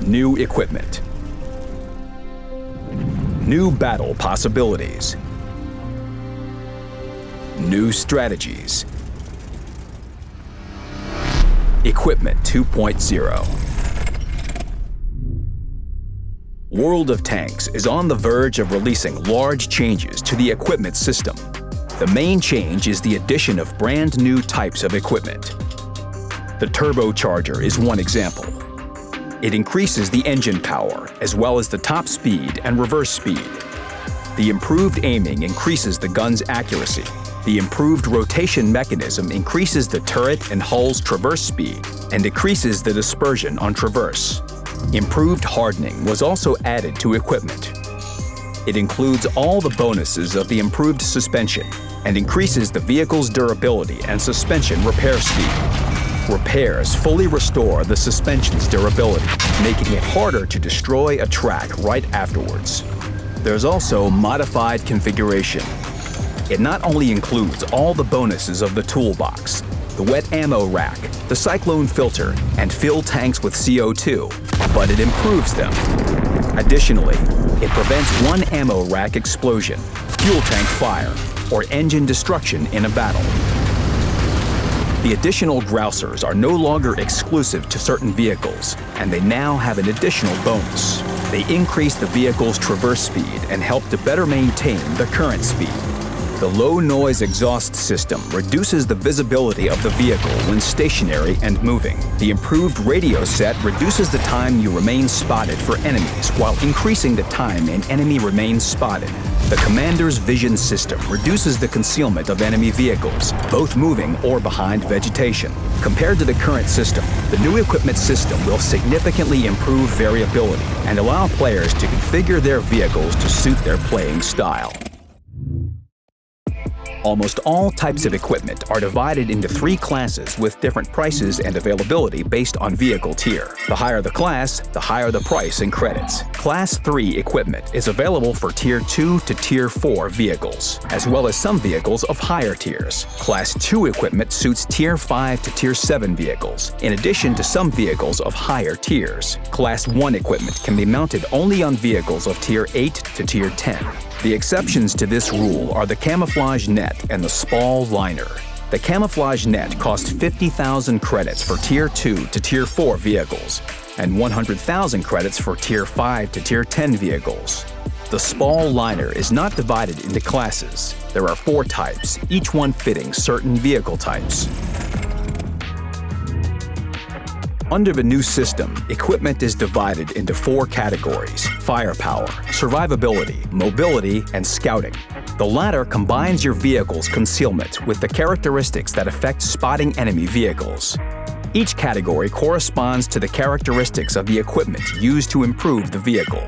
New equipment. New battle possibilities. New strategies. Equipment 2.0. World of Tanks is on the verge of releasing large changes to the equipment system. The main change is the addition of brand new types of equipment. The turbocharger is one example. It increases the engine power as well as the top speed and reverse speed. The improved aiming increases the gun's accuracy. The improved rotation mechanism increases the turret and hull's traverse speed and decreases the dispersion on traverse. Improved hardening was also added to equipment. It includes all the bonuses of the improved suspension and increases the vehicle's durability and suspension repair speed. Repairs fully restore the suspension's durability, making it harder to destroy a track right afterwards. There's also modified configuration. It not only includes all the bonuses of the toolbox, the wet ammo rack, the cyclone filter, and fill tanks with CO2, but it improves them. Additionally, it prevents one ammo rack explosion, fuel tank fire, or engine destruction in a battle. The additional grousers are no longer exclusive to certain vehicles, and they now have an additional bonus. They increase the vehicle's traverse speed and help to better maintain the current speed. The low-noise exhaust system reduces the visibility of the vehicle when stationary and moving. The improved radio set reduces the time you remain spotted for enemies while increasing the time an enemy remains spotted. The commander's vision system reduces the concealment of enemy vehicles, both moving or behind vegetation. Compared to the current system, the new equipment system will significantly improve variability and allow players to configure their vehicles to suit their playing style. Almost all types of equipment are divided into 3 classes with different prices and availability based on vehicle tier. The higher the class, the higher the price and credits. Class 3 equipment is available for Tier 2 to Tier 4 vehicles, as well as some vehicles of higher tiers. Class 2 equipment suits Tier 5 to Tier 7 vehicles, in addition to some vehicles of higher tiers. Class 1 equipment can be mounted only on vehicles of Tier 8 to Tier 10. The exceptions to this rule are the camouflage net and the spall liner. The camouflage net costs 50,000 credits for Tier 2 to Tier 4 vehicles and 100,000 credits for Tier 5 to Tier 10 vehicles. The spall liner is not divided into classes. There are 4 types, each one fitting certain vehicle types. Under the new system, equipment is divided into 4 categories: firepower, survivability, mobility, and scouting. The latter combines your vehicle's concealment with the characteristics that affect spotting enemy vehicles. Each category corresponds to the characteristics of the equipment used to improve the vehicle.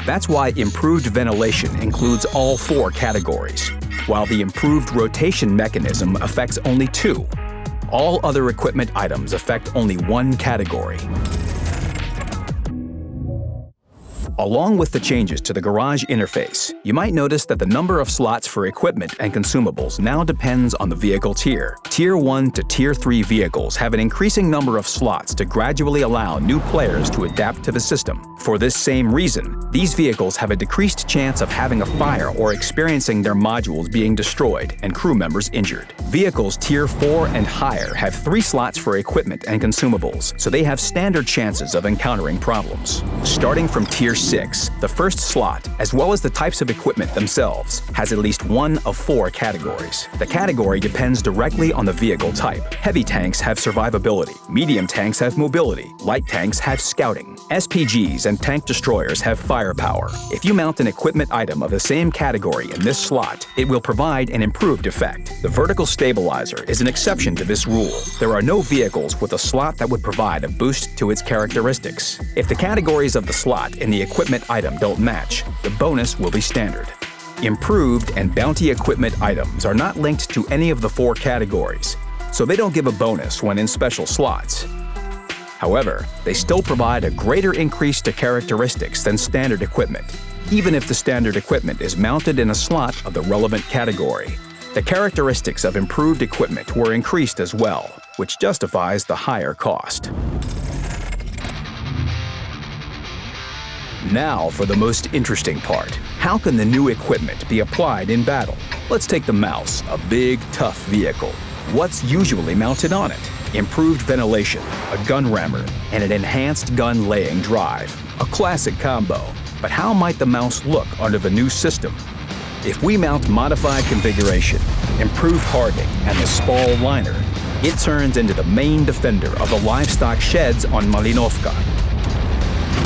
That's why improved ventilation includes all 4 categories, while the improved rotation mechanism affects only 2. All other equipment items affect only 1 category. Along with the changes to the garage interface, you might notice that the number of slots for equipment and consumables now depends on the vehicle tier. Tier 1 to Tier 3 vehicles have an increasing number of slots to gradually allow new players to adapt to the system. For this same reason, these vehicles have a decreased chance of having a fire or experiencing their modules being destroyed and crew members injured. Vehicles Tier 4 and higher have 3 slots for equipment and consumables, so they have standard chances of encountering problems. Starting from Tier 6, the first slot, as well as the types of equipment themselves, has at least 1 of 4 categories. The category depends directly on the vehicle type. Heavy tanks have survivability, medium tanks have mobility, light tanks have scouting. SPGs and tank destroyers have firepower. If you mount an equipment item of the same category in this slot, it will provide an improved effect. The vertical stabilizer is an exception to this rule. There are no vehicles with a slot that would provide a boost to its characteristics. If the categories of the slot in the equipment item don't match, the bonus will be standard. Improved and bounty equipment items are not linked to any of the 4 categories, so they don't give a bonus when in special slots. However, they still provide a greater increase to characteristics than standard equipment, even if the standard equipment is mounted in a slot of the relevant category. The characteristics of improved equipment were increased as well, which justifies the higher cost. Now for the most interesting part. How can the new equipment be applied in battle? Let's take the Maus, a big, tough vehicle. What's usually mounted on it? Improved ventilation, a gun rammer, and an enhanced gun-laying drive. A classic combo. But how might the Maus look under the new system? If we mount modified configuration, improved hardening, and the Spall liner, it turns into the main defender of the livestock sheds on Malinovka.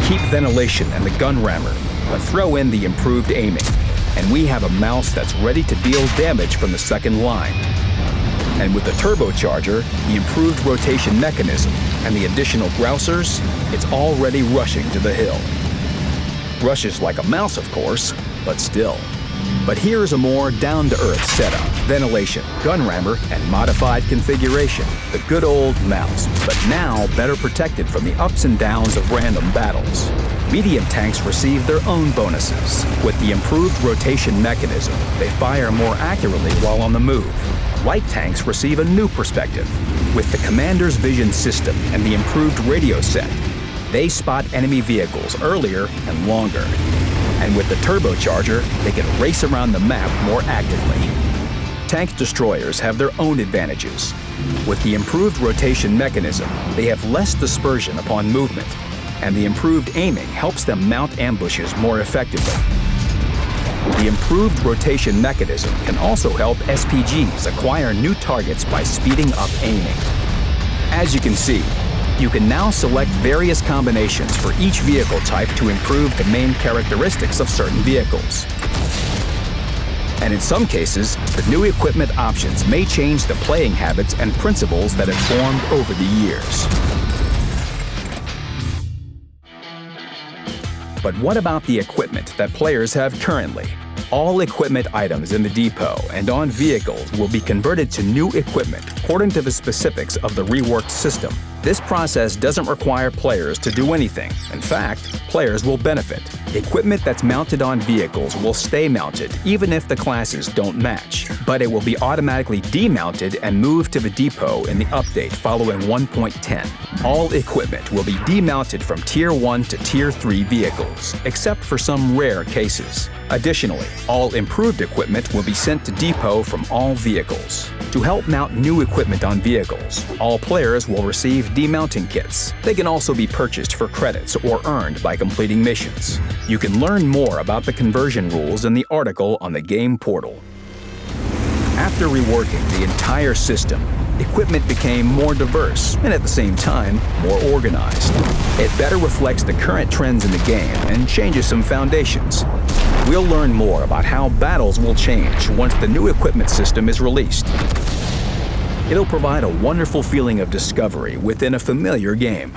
Keep ventilation and the gun rammer, but throw in the improved aiming, and we have a Maus that's ready to deal damage from the second line. And with the turbocharger, the improved rotation mechanism, and the additional grousers, it's already rushing to the hill. Rushes like a Maus, of course, but still. But here's a more down-to-earth setup. Ventilation, gun rammer, and modified configuration. The good old Maus, but now better protected from the ups and downs of random battles. Medium tanks receive their own bonuses. With the improved rotation mechanism, they fire more accurately while on the move. Light tanks receive a new perspective. With the Commander's Vision system and the improved radio set, they spot enemy vehicles earlier and longer. And with the turbocharger, they can race around the map more actively. Tank destroyers have their own advantages. With the improved rotation mechanism, they have less dispersion upon movement, and the improved aiming helps them mount ambushes more effectively. The improved rotation mechanism can also help SPGs acquire new targets by speeding up aiming. As you can see, you can now select various combinations for each vehicle type to improve the main characteristics of certain vehicles. And in some cases, the new equipment options may change the playing habits and principles that have formed over the years. But what about the equipment that players have currently? All equipment items in the depot and on vehicles will be converted to new equipment according to the specifics of the reworked system. This process doesn't require players to do anything. In fact, players will benefit. Equipment that's mounted on vehicles will stay mounted even if the classes don't match, but it will be automatically demounted and moved to the depot in the update following 1.10. All equipment will be demounted from Tier 1 to Tier 3 vehicles, except for some rare cases. Additionally, all improved equipment will be sent to depot from all vehicles. To help mount new equipment on vehicles, all players will receive demounting kits. They can also be purchased for credits or earned by completing missions. You can learn more about the conversion rules in the article on the game portal. After reworking the entire system, equipment became more diverse and at the same time more organized. It better reflects the current trends in the game and changes some foundations. We'll learn more about how battles will change once the new equipment system is released. It'll provide a wonderful feeling of discovery within a familiar game.